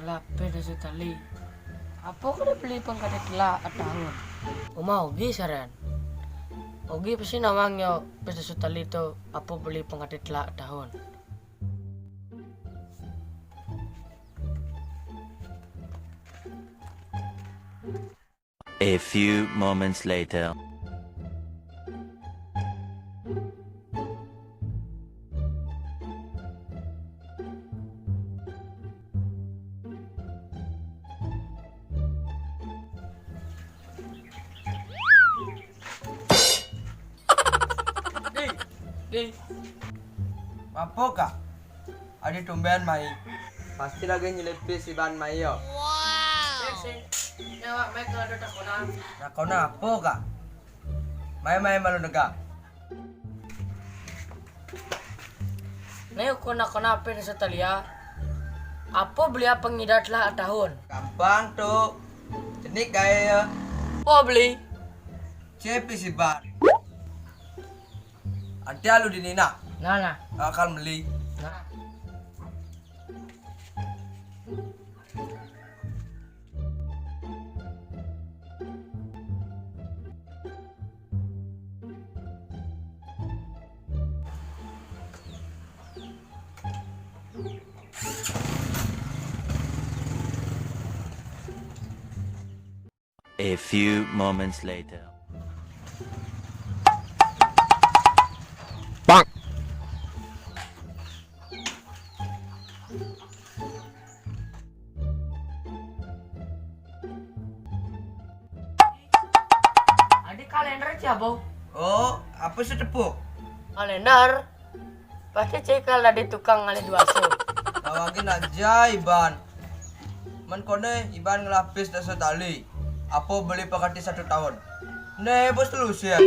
Ngelape dah setali. Apa kena beli pengkadet lah tahun? Uma ogi saran. Ogi pasti namanya pesta setali itu apa beli pengkadet lah tahun. A few moments later. Di. Apa kak? Adi tumben mai. Pasti lagi nyelepis si ban mai yo. Nyawa mai kalau ada takona. Nah kau apa kak? Mai malu nega. Nih kona apa dah setali ya? Apa beli apa ngidat lah tahun? Gampang tuh. Jenik gaya Apa beli? cepi si ban. Anti alu di Nina Nah. akan beli. Nah. A few moments later. Adik kalender siapa? Oh, apa sih tepuk? Kalender. Pasti cekal dari tukang ngali dua so. Tawagin aja Iban. Man kone Iban ngelapis dah setali. Apa beli pakati 1 tahun? Nih bos terus ya.